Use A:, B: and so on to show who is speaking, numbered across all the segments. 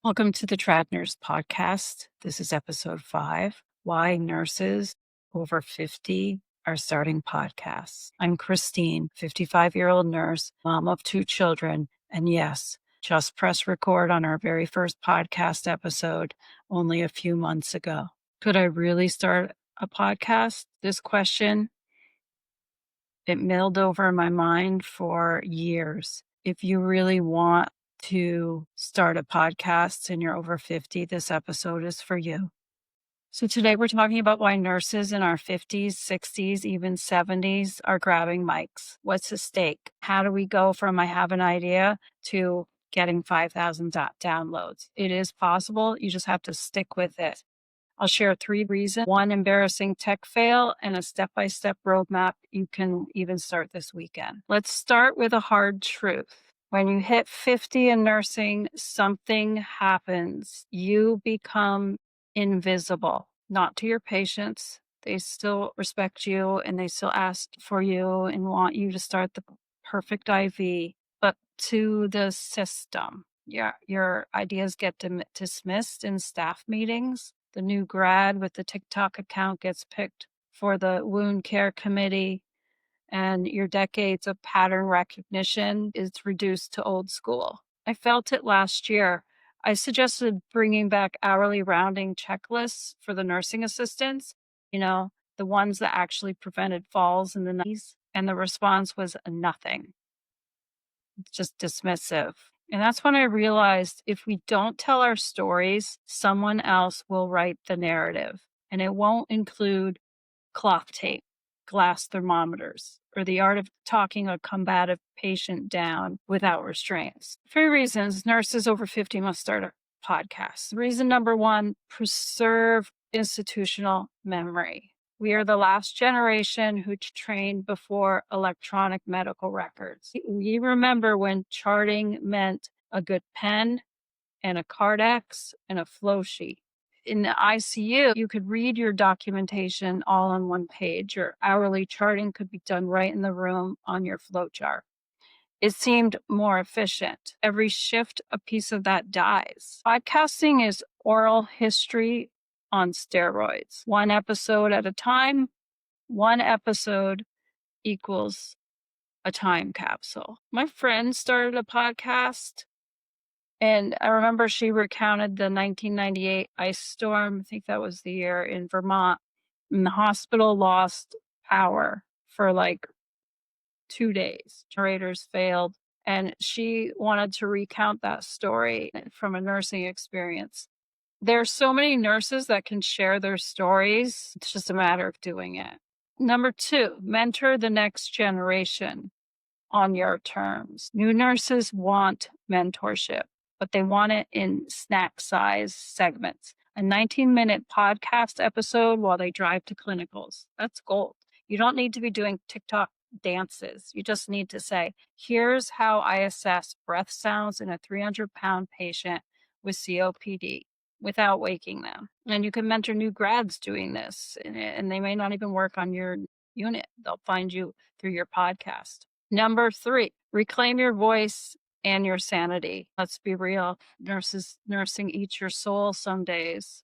A: Welcome to the TradNurse podcast. This is episode 5, Why Nurses Over 50 Are Starting Podcasts. I'm Christine, 55-year-old nurse, mom of 2 children, and yes, just pressed record on our very first podcast episode only a few months ago. Could I really start a podcast? This question, it milled over my mind for years. If you really want to start a podcast and you're over 50, this episode is for you. So today we're talking about why nurses in our 50s, 60s, even 70s are grabbing mics. What's at stake? How do we go from I have an idea to getting 5,000 downloads? It is possible. You just have to stick with it. I'll share 3 reasons, 1 embarrassing tech fail, and a step-by-step roadmap you can even start this weekend. Let's start with a hard truth. When you hit 50 in nursing, something happens. You become invisible, not to your patients. They still respect you and they still ask for you and want you to start the perfect IV, but to the system. Your ideas get dismissed in staff meetings. The new grad with the TikTok account gets picked for the wound care committee, and your decades of pattern recognition is reduced to old school. I felt it last year. I suggested bringing back hourly rounding checklists for the nursing assistants, the ones that actually prevented falls in the 90s, and the response was nothing, just dismissive. And that's when I realized if we don't tell our stories, someone else will write the narrative. And it won't include cloth tape, glass thermometers, or the art of talking a combative patient down without restraints. 3 reasons nurses over 50 must start a podcast. Reason number 1, preserve institutional memory. We are the last generation who trained before electronic medical records. We remember when charting meant a good pen and a Cardex and a flow sheet. In the ICU, you could read your documentation all on one page. Your hourly charting could be done right in the room on your flow chart. It seemed more efficient. Every shift, a piece of that dies. Podcasting is oral history on steroids. 1 episode at a time. 1 episode equals a time capsule. My friend started a podcast, and I remember she recounted the 1998 ice storm. I think that was the year in Vermont. And the hospital lost power for like 2 days. Generators failed. And she wanted to recount that story from a nursing experience. There are so many nurses that can share their stories. It's just a matter of doing it. Number 2, mentor the next generation on your terms. New nurses want mentorship, but they want it in snack size segments. A 19-minute podcast episode while they drive to clinicals. That's gold. You don't need to be doing TikTok dances. You just need to say, here's how I assess breath sounds in a 300-pound patient with COPD without waking them. And you can mentor new grads doing this, and they may not even work on your unit. They'll find you through your podcast. Number 3, reclaim your voice and your sanity. Let's be real. Nursing eats your soul some days.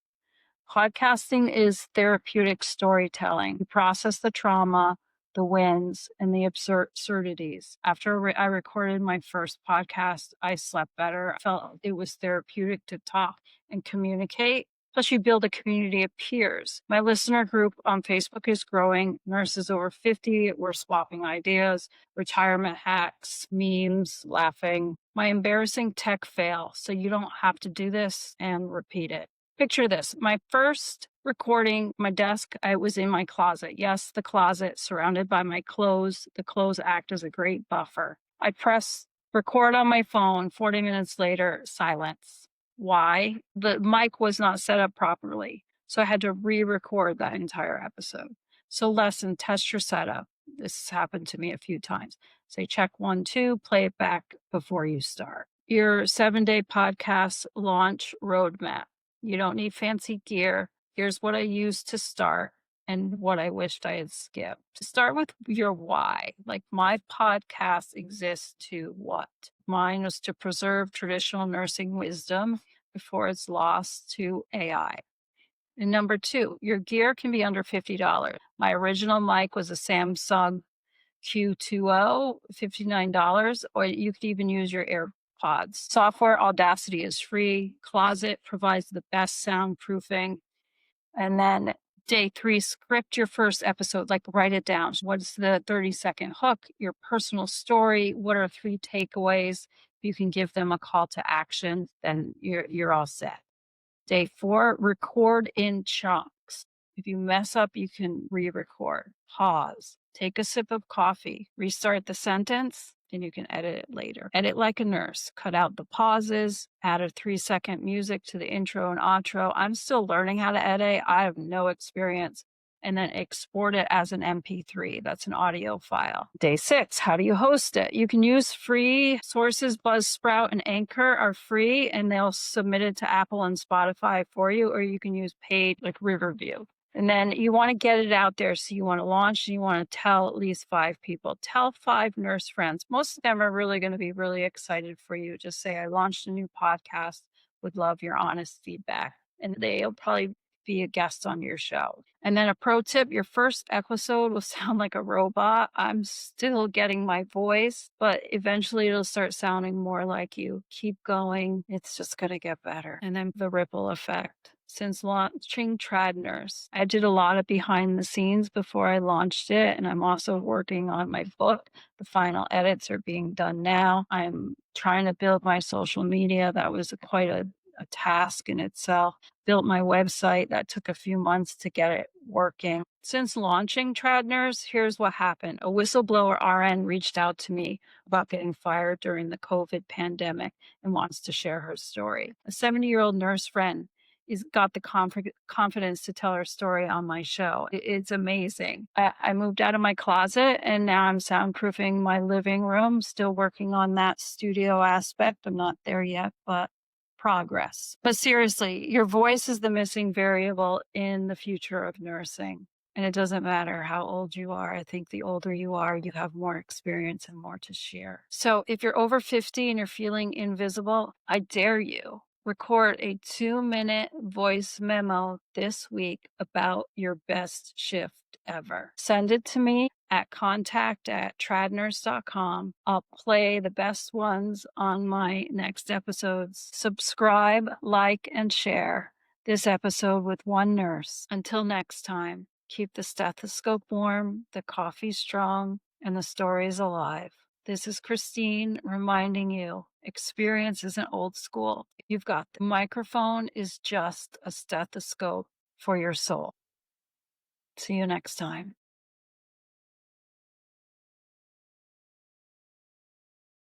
A: Podcasting is therapeutic storytelling. You process the trauma, the wins, and the absurdities. After I recorded my first podcast, I slept better. I felt it was therapeutic to talk and communicate. Plus, you build a community of peers. My listener group on Facebook is growing. Nurses over 50, we're swapping ideas, retirement hacks, memes, laughing. My embarrassing tech fail, so you don't have to do this and repeat it. Picture this. My first recording, my desk, I was in my closet. Yes, the closet surrounded by my clothes. The clothes act as a great buffer. I press record on my phone. 40 minutes later, silence. Why? The mic was not set up properly. So I had to re-record that entire episode. So lesson, test your setup. This has happened to me a few times. Say check 1, 2, play it back before you start. Your 7-day podcast launch roadmap. You don't need fancy gear. Here's what I used to start and what I wished I had skipped. Start with your why. Like, my podcast exists to what? Mine was to preserve traditional nursing wisdom. before it's lost to AI. And number two, your gear can be under $50. My original mic was a Samsung Q20, $59, or you could even use your AirPods. Software Audacity is free. Closet provides the best soundproofing. And then day three, script your first episode, like write it down. What's the 30-second hook, your personal story? What are three takeaways? You can give them a call to action, then you're all set. Day four, record in chunks. If you mess up, you can re-record. Pause. Take a sip of coffee. Restart the sentence, and you can edit it later. Edit like a nurse. Cut out the pauses. Add a 3-second music to the intro and outro. I'm still learning how to edit. I have no experience. And then export it as an MP3. That's an audio file. Day six, how do you host it? You can use free sources. Buzzsprout and Anchor are free, and they'll submit it to Apple and Spotify for you, or you can use paid like Riverview. And then you want to get it out there. So you want to launch and you want to tell at least 5 people. Tell 5 nurse friends. Most of them are really going to be really excited for you. Just say, I launched a new podcast. Would love your honest feedback. And they'll probably be a guest on your show. And then a pro tip, your first episode will sound like a robot. I'm still getting my voice, but eventually it'll start sounding more like you. Keep going. It's just going to get better. And then the ripple effect. Since launching TradNurse, I did a lot of behind the scenes before I launched it. And I'm also working on my book. The final edits are being done now. I'm trying to build my social media. That was quite a task in itself. Built my website. That took a few months to get it working. Since launching TradNurse, here's what happened. A whistleblower RN reached out to me about getting fired during the COVID pandemic and wants to share her story. A 70-year-old nurse friend has got the confidence to tell her story on my show. It's amazing. I moved out of my closet and now I'm soundproofing my living room, still working on that studio aspect. I'm not there yet, but progress. But seriously, your voice is the missing variable in the future of nursing. And it doesn't matter how old you are. I think the older you are, you have more experience and more to share. So if you're over 50 and you're feeling invisible, I dare you. Record a 2-minute voice memo this week about your best shift ever. Send it to me at contact@tradnurse.com. I'll play the best ones on my next episodes. Subscribe, like, and share this episode with one nurse. Until next time, keep the stethoscope warm, the coffee strong, and the stories alive. This is Christine reminding you, experience isn't old school. You've got the microphone is just a stethoscope for your soul. See you next time.